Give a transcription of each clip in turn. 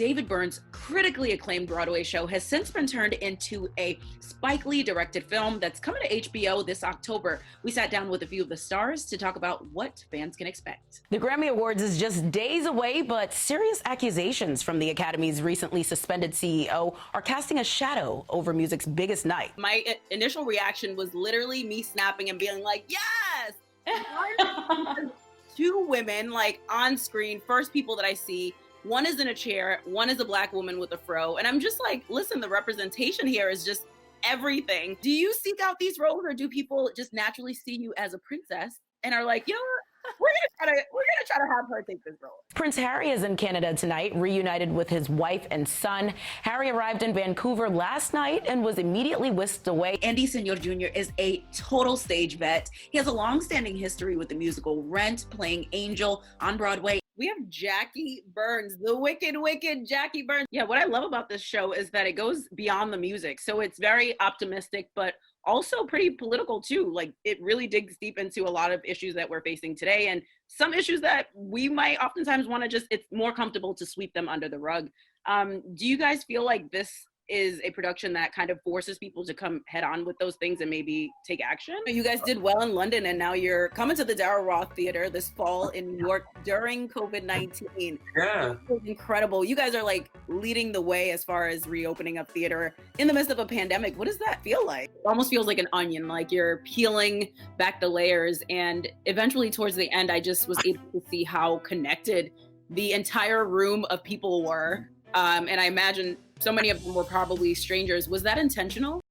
David Byrne's critically acclaimed Broadway show has since been turned into a Spike Lee directed film that's coming to HBO this October. We sat down with a few of the stars to talk about what fans can expect. The Grammy Awards is just days away, but serious accusations from the Academy's recently suspended CEO are casting a shadow over music's biggest night. My initial reaction was literally me snapping and being like, yes! Two women, like, on screen, first people that I see. One is in a chair, one is a black woman with a fro. And I'm just like, listen, the representation here is just everything. Do you seek out these roles, or do people just naturally see you as a princess and are like, you know what? We're gonna try to have her take this role. Prince Harry is in Canada tonight, reunited with his wife and son. Harry arrived in Vancouver last night and was immediately whisked away. Andy Senior Jr. is a total stage vet. He has a long-standing history with the musical Rent, playing Angel on Broadway. We have Jackie Burns, the wicked Jackie Burns. Yeah, what I love about this show is that it goes beyond the music. So it's very optimistic, but also pretty political too. Like, it really digs deep into a lot of issues that we're facing today, and some issues that we might oftentimes want to just, it's more comfortable to sweep them under the rug. Do you guys feel like this is a production that kind of forces people to come head on with those things and maybe take action? You guys did well in London, and now you're coming to the Darryl Roth Theater this fall in New York during COVID-19. Yeah. It's incredible. You guys are like leading the way as far as reopening up theater in the midst of a pandemic. What does that feel like? It almost feels like an onion, like you're peeling back the layers. And eventually towards the end, I just was able to see how connected the entire room of people were. And I imagine so many of them were probably strangers. Was that intentional?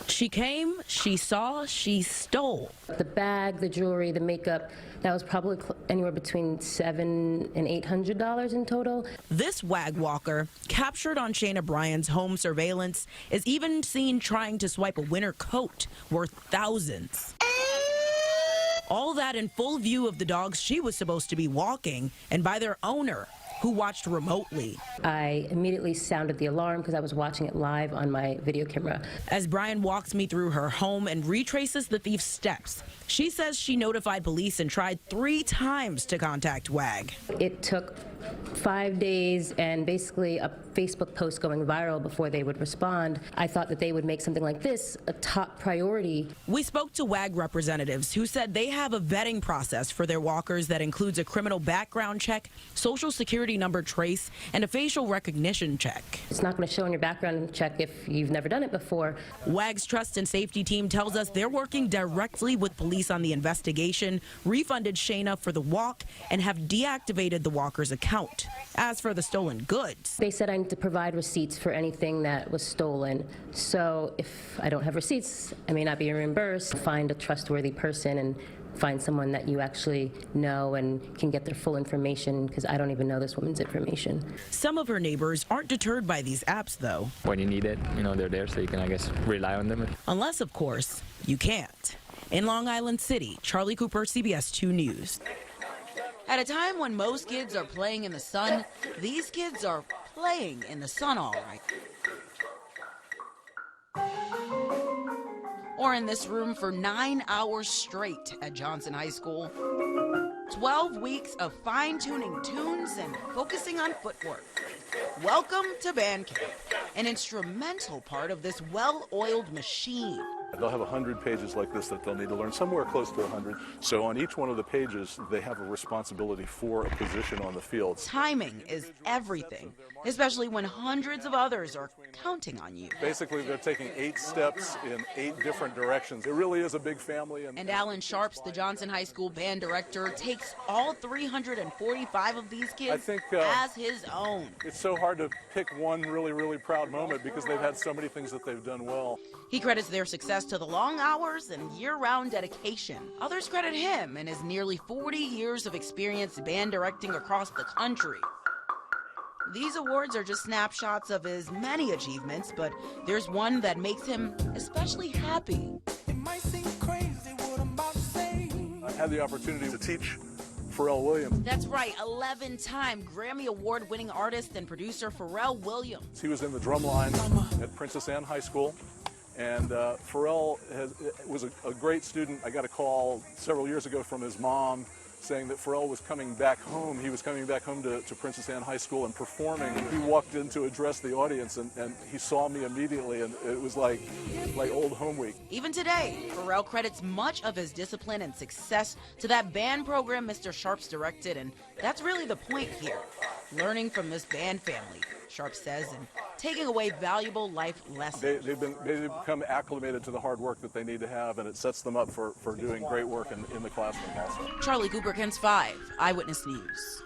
She came, she saw, she stole. The bag, the jewelry, the makeup, that was probably anywhere between $700 and $800 in total. This wag walker, captured on Shayna Bryan's home surveillance, is even seen trying to swipe a winter coat worth thousands. All that in full view of the dogs she was supposed to be walking, and by their owner, who watched remotely. I immediately sounded the alarm because I was watching it live on my video camera. As Bryan walks me through her home and retraces the thief's steps, she says she notified police and tried 3 times to contact WAG. It took 5 days and basically a Facebook post going viral before they would respond. I thought that they would make something like this a top priority. We spoke to WAG representatives who said they have a vetting process for their walkers that includes a criminal background check, social security number trace, and a facial recognition check. It's not going to show in your background check if you've never done it before. WAG's trust and safety team tells us they're working directly with police on the investigation, refunded Shayna for the walk, and have deactivated the walker's account. As for the stolen goods, they said I need to provide receipts for anything that was stolen. So if I don't have receipts, I may not be reimbursed. Find a trustworthy person and find someone that you actually know and can get their full information, because I don't even know this woman's information. Some of her neighbors aren't deterred by these apps, though. When you need it, you know, they're there, so you can, I guess, rely on them. Unless, of course, you can't. In Long Island City, Charlie Cooper, CBS 2 News. At a time when most kids are playing in the sun, these kids are playing in the sun, all right. Or in this room for 9 hours straight at Johnson High School. 12 weeks of fine-tuning tunes and focusing on footwork. Welcome to band camp, an instrumental part of this well-oiled machine. They'll have 100 pages like this that they'll need to learn, somewhere close to 100. So on each one of the pages, they have a responsibility for a position on the field. Timing is everything, especially when hundreds of others are counting on you. Basically, they're taking 8 steps in 8 different directions. It really is a big family. And Alan Sharps, the Johnson High School band director, takes all 345 of these kids as his own. It's so hard to pick one really, really proud moment because they've had so many things that they've done well. He credits their success to the long hours and year-round dedication. Others credit him and his nearly 40 years of experience band directing across the country. These awards are just snapshots of his many achievements, but there's one that makes him especially happy. It might seem crazy what I'm about to say. I had the opportunity to teach Pharrell Williams. That's right, 11-time Grammy Award-winning artist and producer Pharrell Williams. He was in the drum line at Princess Anne High School. And Pharrell was a great student. I got a call several years ago from his mom saying that Pharrell was coming back home. He was coming back home to Princess Anne High School and performing. He walked in to address the audience, and he saw me immediately, and it was like old home week. Even today, Pharrell credits much of his discipline and success to that band program Mr. Sharps directed, and that's really the point here. Learning from this band family, Sharps says, and taking away valuable life lessons. They've become acclimated to the hard work that they need to have, and it sets them up for doing great work in the classroom also. Charlie Cooper, KENS 5, Eyewitness News.